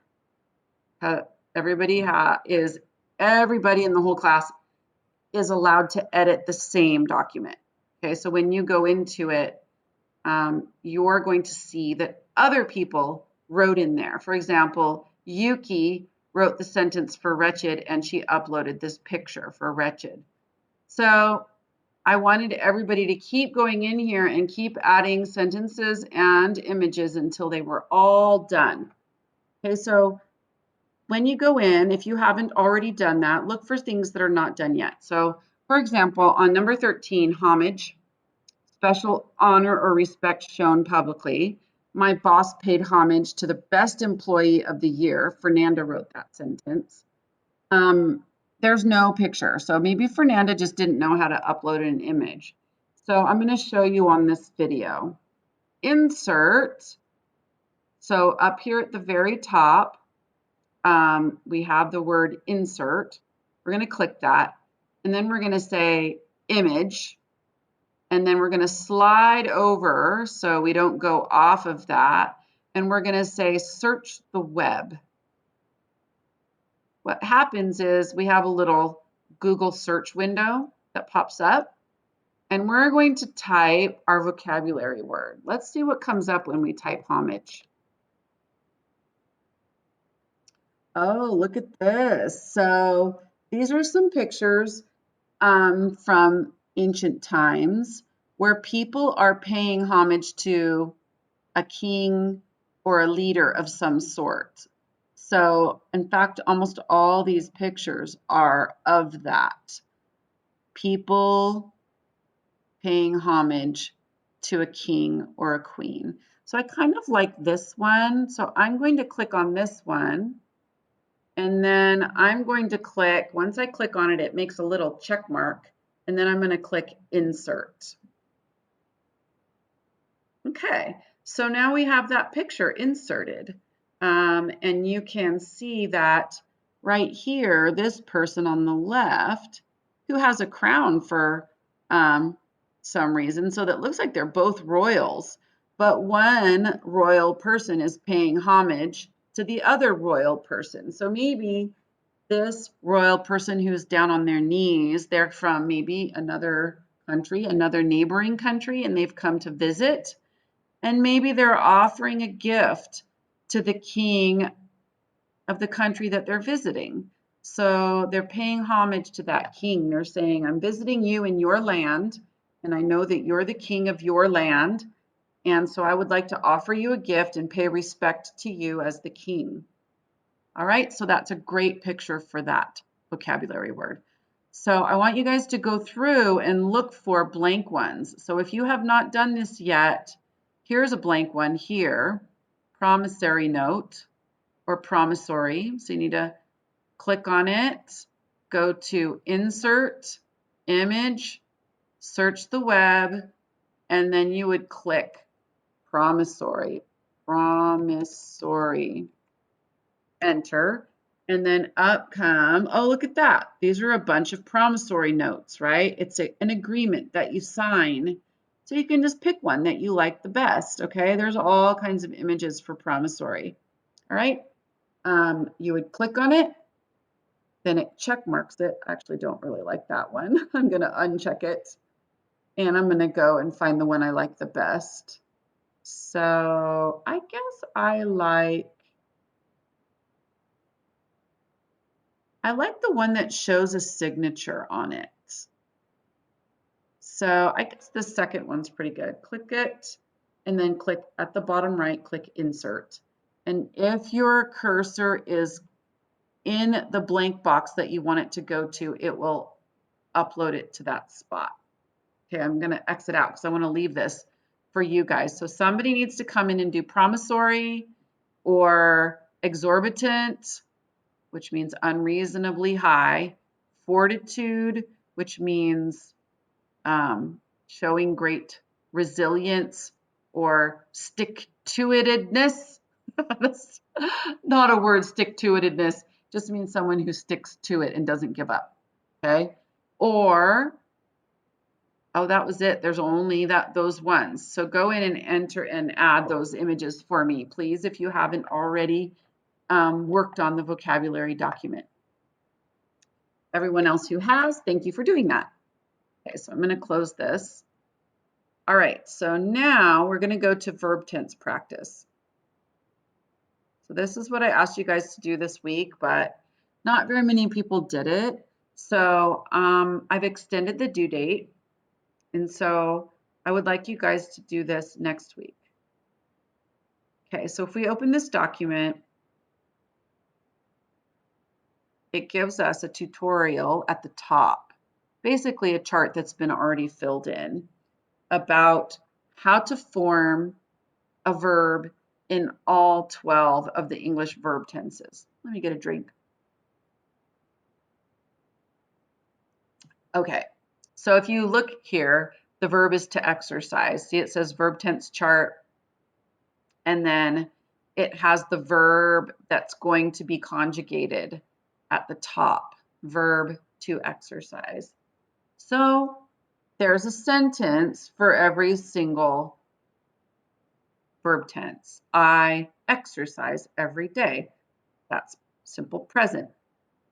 Everybody in the whole class is allowed to edit the same document. Okay, so when you go into it, you're going to see that other people wrote in there. For example, Yuki wrote the sentence for wretched and she uploaded this picture for wretched. So I wanted everybody to keep going in here and keep adding sentences and images until they were all done. Okay, so when you go in, if you haven't already done that, look for things that are not done yet. So, for example, on number 13, homage, special honor or respect shown publicly. My boss paid homage to the best employee of the year. Fernanda wrote that sentence. There's no picture, so maybe Fernanda just didn't know how to upload an image. So I'm going to show you on this video. Insert. So up here at the very top, we have the word insert. We're going to click that, and then we're going to say image, and then we're going to slide over so we don't go off of that, and we're going to say search the web. What happens is we have a little Google search window that pops up, and we're going to type our vocabulary word. Let's see what comes up when we type homage. Oh, look at this. So these are some pictures from ancient times where people are paying homage to a king or a leader of some sort. So, in fact, almost all these pictures are of that. People paying homage to a king or a queen. So I kind of like this one. So I'm going to click on this one. And then I'm going to click, once I click on it, it makes a little check mark. And then I'm going to click insert. Okay, so now we have that picture inserted. And you can see that right here, this person on the left, who has a crown for some reason, so that looks like they're both royals, but one royal person is paying homage to the other royal person. So maybe this royal person who's down on their knees, they're from maybe another country, another neighboring country, and they've come to visit. And maybe they're offering a gift to the king of the country that they're visiting. So they're paying homage to that king. They're saying, I'm visiting you in your land, and I know that you're the king of your land. And so I would like to offer you a gift and pay respect to you as the king. All right, so that's a great picture for that vocabulary word. So I want you guys to go through and look for blank ones. So if you have not done this yet, here's a blank one here, promissory note or promissory. So you need to click on it, go to insert, image, search the web, and then you would click promissory, enter, and then up come, oh, look at that. These are a bunch of promissory notes, right? It's an agreement that you sign. So you can just pick one that you like the best, okay? There's all kinds of images for promissory, all right? You would click on it, then it check marks it. I actually don't really like that one. I'm gonna uncheck it, and I'm gonna go and find the one I like the best. So I guess I like the one that shows a signature on it. So I guess the second one's pretty good. Click it and then click at the bottom right, click insert. And if your cursor is in the blank box that you want it to go to, it will upload it to that spot. Okay, I'm going to exit out because I want to leave this for you guys. So somebody needs to come in and do promissory or exorbitant, which means unreasonably high, fortitude, which means showing great resilience or stick-to-itedness. That's not a word, stick-to-itedness, just means someone who sticks to it and doesn't give up, okay? Or, oh, that was it. There's only those ones. So go in and enter and add those images for me, please, if you haven't already worked on the vocabulary document. Everyone else who has, thank you for doing that. Okay, so I'm going to close this. All right, so now we're going to go to verb tense practice. So this is what I asked you guys to do this week, but not very many people did it. So I've extended the due date. And so I would like you guys to do this next week. Okay, so if we open this document, it gives us a tutorial at the top, basically a chart that's been already filled in about how to form a verb in all 12 of the English verb tenses. Let me get a drink. Okay, so if you look here, the verb is to exercise. See, it says verb tense chart, and then it has the verb that's going to be conjugated at the top, verb to exercise. So there's a sentence for every single verb tense. I exercise every day. That's simple present.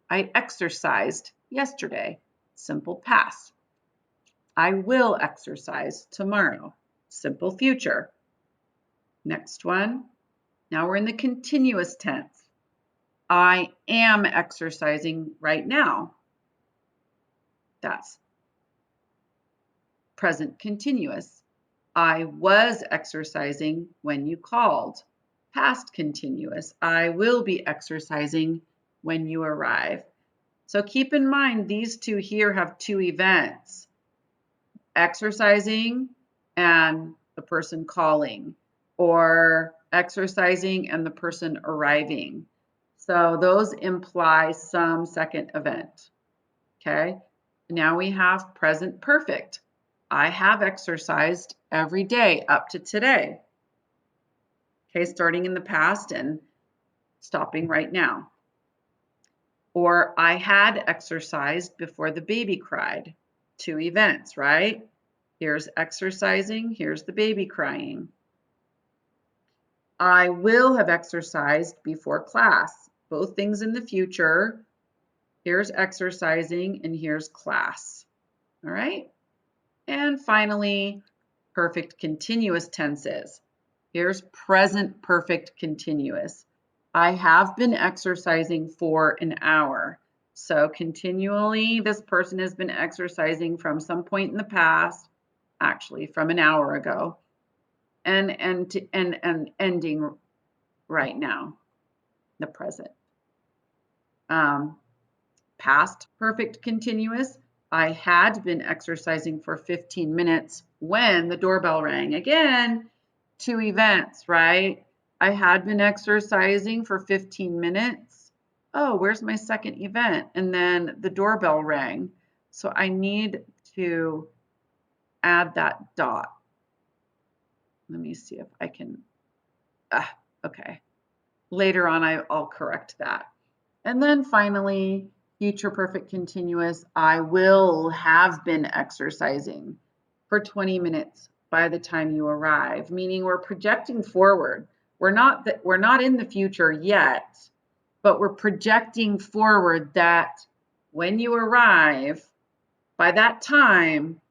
I exercised yesterday. Simple past. I will exercise tomorrow. Simple future. Next one. Now we're in the continuous tense. I am exercising right now. That's present continuous. I was exercising when you called. Past continuous. I will be exercising when you arrive. So keep in mind these two here have two events, exercising and the person calling, or exercising and the person arriving. So those imply some second event. Okay, now we have present perfect. I have exercised every day up to today. Okay, starting in the past and stopping right now. Or I had exercised before the baby cried. Two events, right? Here's exercising, here's the baby crying. I will have exercised before class. Both things in the future. Here's exercising and here's class. All right? And finally, perfect continuous tenses. Here's present perfect continuous. I have been exercising for an hour. So continually, this person has been exercising from some point in the past, actually from an hour ago, and ending right now, the present. Past perfect continuous. I had been exercising for 15 minutes when the doorbell rang. Again, two events, right? I had been exercising for 15 minutes. Oh, where's my second event? And then the doorbell rang. So I need to add that dot. Let me see if I can, okay. Later on, I'll correct that. And then finally, future perfect continuous, I will have been exercising for 20 minutes by the time you arrive, meaning we're projecting forward. We're not in the future yet, but we're projecting forward that when you arrive, by that time,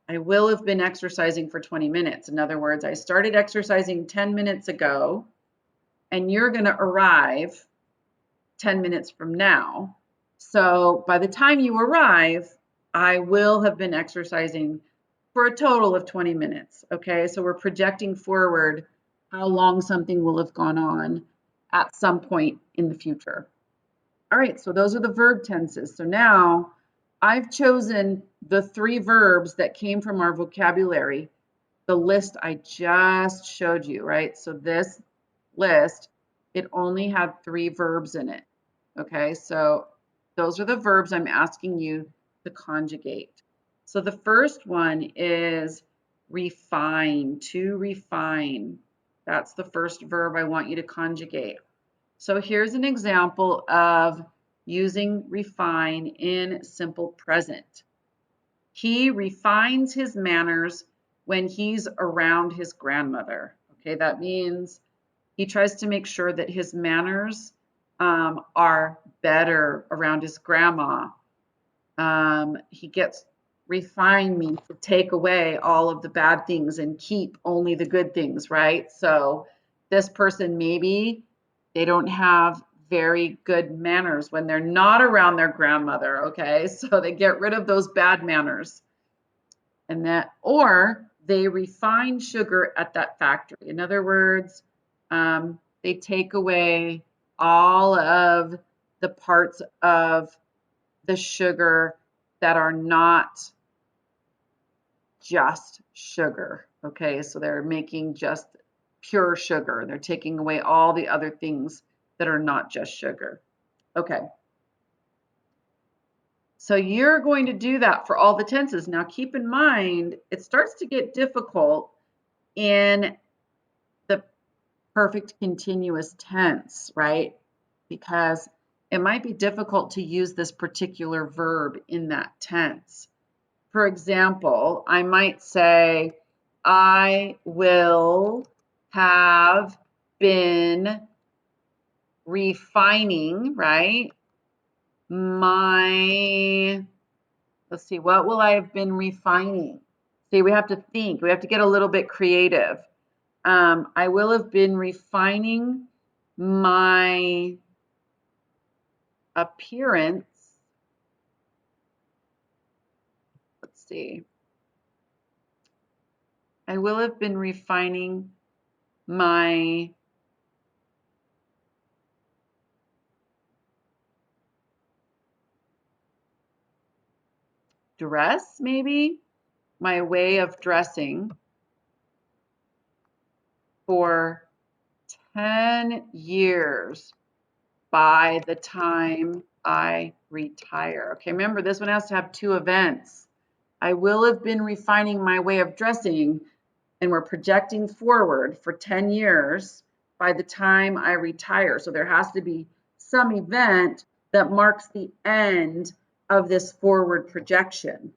I will have been exercising for 20 minutes. In other words, I started exercising 10 minutes ago, and you're going to arrive 10 minutes from now. So by the time you arrive, I will have been exercising for a total of 20 minutes. Okay, so we're projecting forward how long something will have gone on at some point in the future. All right, so those are the verb tenses. So now I've chosen the 3 verbs that came from our vocabulary, the list I just showed you, right? So this list, it only had 3 verbs in it. Okay, so those are the verbs I'm asking you to conjugate. So the first one is refine, to refine. That's the first verb I want you to conjugate. So here's an example of using refine in simple present. He refines his manners when he's around his grandmother. Okay, that means he tries to make sure that his manners are better around his grandma. He gets refine me to take away all of the bad things and keep only the good things, right? So this person, maybe they don't have very good manners when they're not around their grandmother, okay? So they get rid of those bad manners. And that, or they refine sugar at that factory. In other words, they take away all of the parts of the sugar that are not just sugar. Okay, so they're making just pure sugar. They're taking away all the other things that are not just sugar. Okay. So you're going to do that for all the tenses. Now keep in mind, it starts to get difficult in the perfect continuous tense, right? Because it might be difficult to use this particular verb in that tense. For example, I might say, I will have been refining, right? Let's see, what will I have been refining? See, we have to think, we have to get a little bit creative. I will have been refining my appearance. Let's see. I will have been refining my dress, maybe my way of dressing for 10 years by the time I retire. Okay, remember this one has to have 2 events. I will have been refining my way of dressing, and we're projecting forward for 10 years by the time I retire. So there has to be some event that marks the end of this forward projection,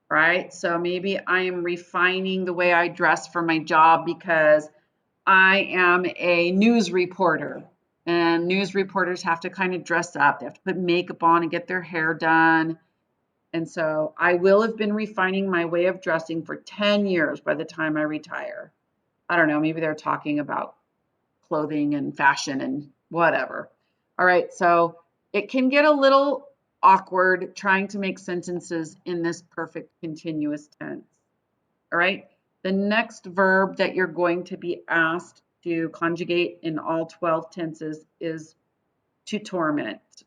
right? So maybe I am refining the way I dress for my job because I am a news reporter, and news reporters have to kind of dress up. They have to put makeup on and get their hair done. And so I will have been refining my way of dressing for 10 years by the time I retire. I don't know, maybe they're talking about clothing and fashion and whatever. All right, so it can get a little awkward trying to make sentences in this perfect continuous tense. All right, the next verb that you're going to be asked to conjugate in all 12 tenses is to torment.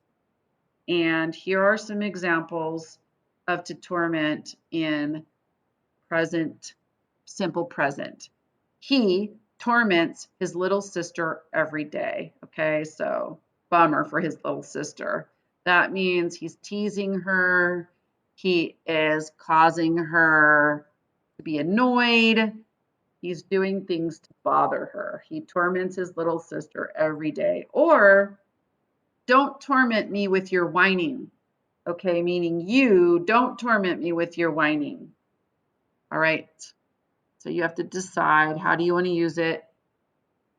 And here are some examples of to torment in present, simple present. He torments his little sister every day. Okay, so bummer for his little sister. That means he's teasing her, he is causing her to be annoyed, he's doing things to bother her. He torments his little sister every day. Or, don't torment me with your whining. Okay, meaning you don't torment me with your whining. All right. So you have to decide, how do you want to use it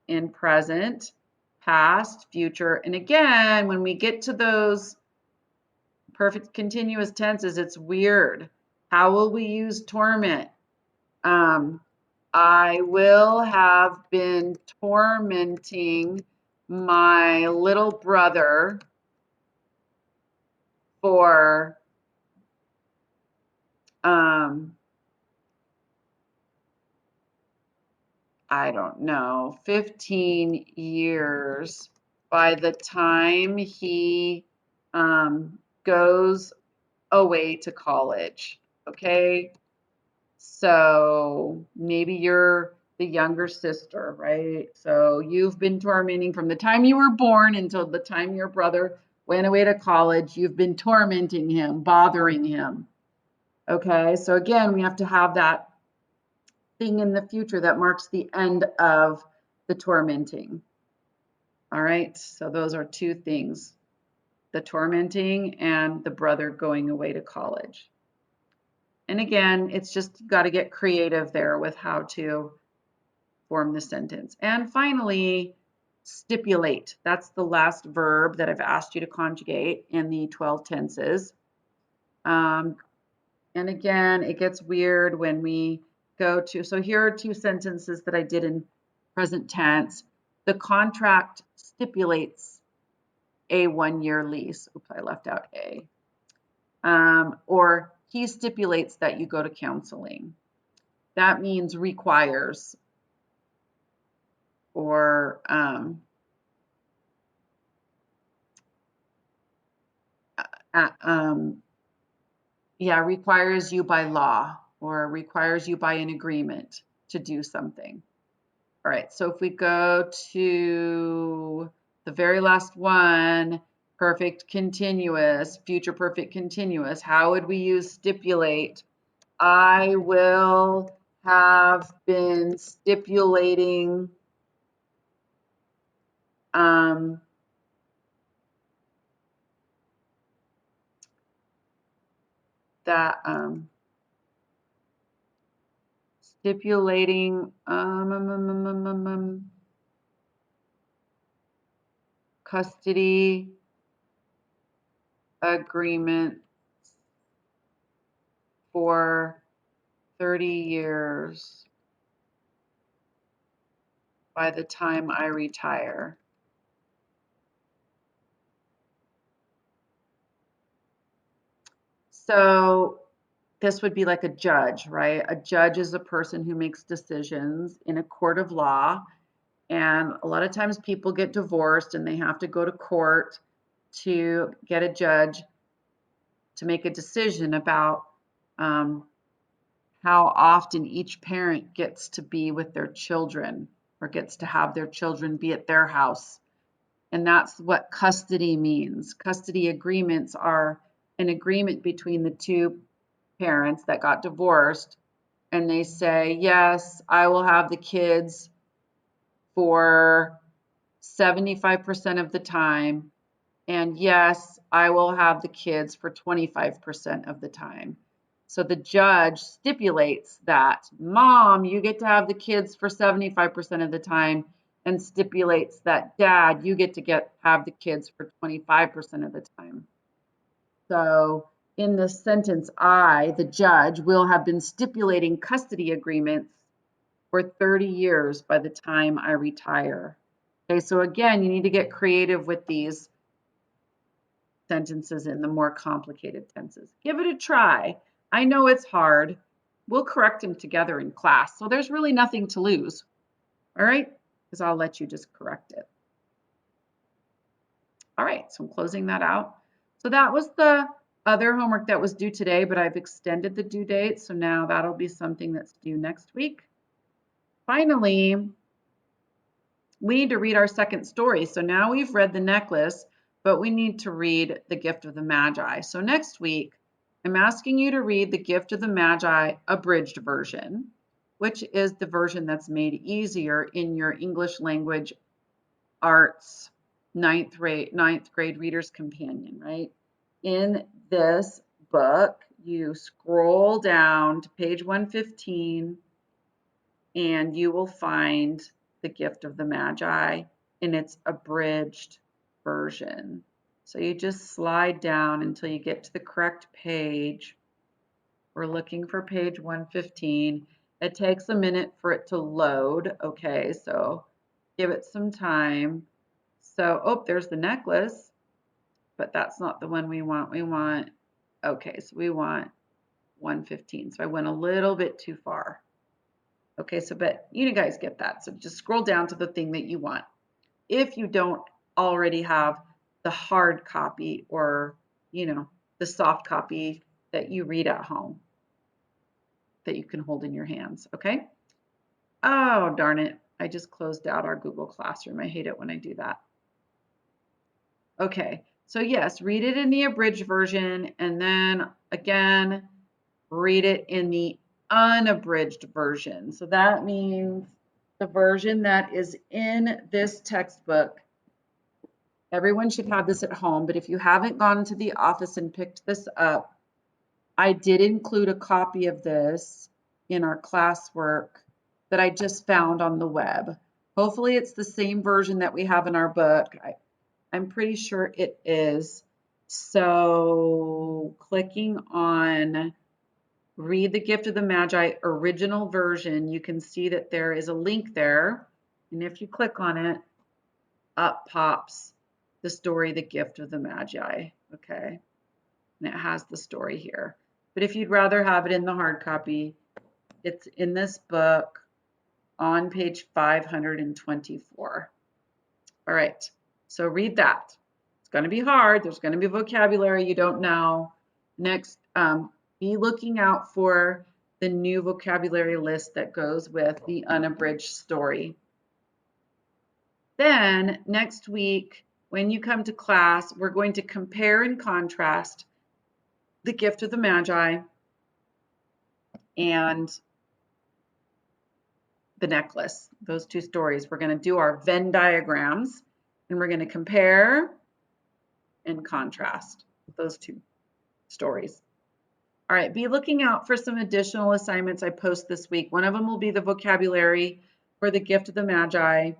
in present, past, future. And again, when we get to those perfect continuous tenses, it's weird. How will we use torment? I will have been tormenting my little brother for I don't know, 15 years by the time he goes away to college. Okay. So maybe you're the younger sister, right? So you've been tormenting from the time you were born until the time your brother went away to college. You've been tormenting him, bothering him. Okay. So again, we have to have that thing in the future that marks the end of the tormenting. All right. So those are two things, the tormenting and the brother going away to college. And again, it's just got to get creative there with how to form the sentence. And finally, stipulate. That's the last verb that I've asked you to conjugate in the 12 tenses. Um, and again, it gets weird when we go to, so here are two sentences that I did in present tense. The contract stipulates a 1-year lease. Oops, I left out a. Or he stipulates that you go to counseling. That means requires, or uh, yeah, requires you by law or requires you by an agreement to do something. All right, so if we go to the very last one, perfect continuous, future perfect continuous, how would we use stipulate? I will have been stipulating um, that stipulating custody agreement for 30 years by the time I retire. So this would be like a judge, right? A judge is a person who makes decisions in a court of law. And a lot of times people get divorced and they have to go to court to get a judge to make a decision about um, how often each parent gets to be with their children or gets to have their children be at their house. And that's what custody means. Custody agreements are an agreement between the two parents that got divorced, and they say, yes, I will have the kids for 75% of the time, and yes, I will have the kids for 25% of the time. So the judge stipulates that, mom, you get to have the kids for 75% of the time, and stipulates that, dad, you get to have the kids for 25% of the time. So in the sentence, I, the judge, will have been stipulating custody agreements for 30 years by the time I retire. Okay, so again, you need to get creative with these sentences in the more complicated tenses. Give it a try. I know it's hard. We'll correct them together in class. So there's really nothing to lose. All right, because I'll let you just correct it. All right, so I'm closing that out. So that was the other homework that was due today, but I've extended the due date. So now that'll be something that's due next week. Finally, we need to read our second story. So now we've read The Necklace, but we need to read The Gift of the Magi. So next week, I'm asking you to read The Gift of the Magi abridged version, which is the version that's made easier in your English language arts ninth grade reader's companion, right? In this book, you scroll down to page 115 and you will find The Gift of the Magi in its abridged version. So you just slide down until you get to the correct page. We're looking for page 115. It takes a minute for it to load. Okay, so give it some time. So, oh, there's the necklace, but that's not the one we want. Okay, so we want 115. So I went a little bit too far. Okay, so but you guys get that. So just scroll down to the thing that you want. If you don't already have the hard copy or, the soft copy that you read at home that you can hold in your hands, okay? Oh, darn it. I just closed out our Google Classroom. I hate it when I do that. Okay, so yes, read it in the abridged version and then again, read it in the unabridged version. So that means the version that is in this textbook. Everyone should have this at home, but if you haven't gone to the office and picked this up, I did include a copy of this in our classwork that I just found on the web. Hopefully it's the same version that we have in our book. I'm pretty sure it is. So clicking on Read the Gift of the Magi original version, you can see that there is a link there. And if you click on it, up pops the story, The Gift of the Magi. Okay. And it has the story here. But if you'd rather have it in the hard copy, it's in this book on page 524. All right. So read that. It's going to be hard. There's going to be vocabulary you don't know. Next, be looking out for the new vocabulary list that goes with the unabridged story. Then next week, when you come to class, we're going to compare and contrast The Gift of the Magi and The Necklace, those two stories. We're going to do our Venn diagrams and we're going to compare and contrast those two stories. All right, be looking out for some additional assignments I post this week. One of them will be the vocabulary for The Gift of the Magi.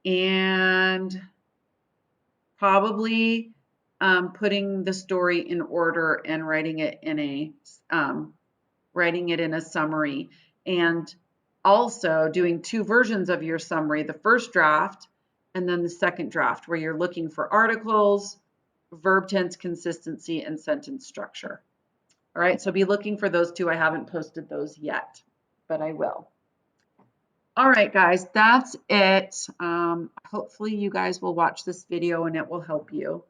And probably putting the story in order and writing it in a summary, and also doing two versions of your summary, the first draft and then the second draft, where you're looking for articles, verb tense consistency, and sentence structure. All right, so be looking for those two. I haven't posted those yet, but I will. All right, guys, that's it. Hopefully you guys will watch this video and it will help you.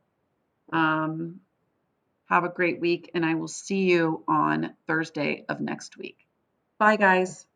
Have a great week, and I will see you on Thursday of next week. Bye, guys.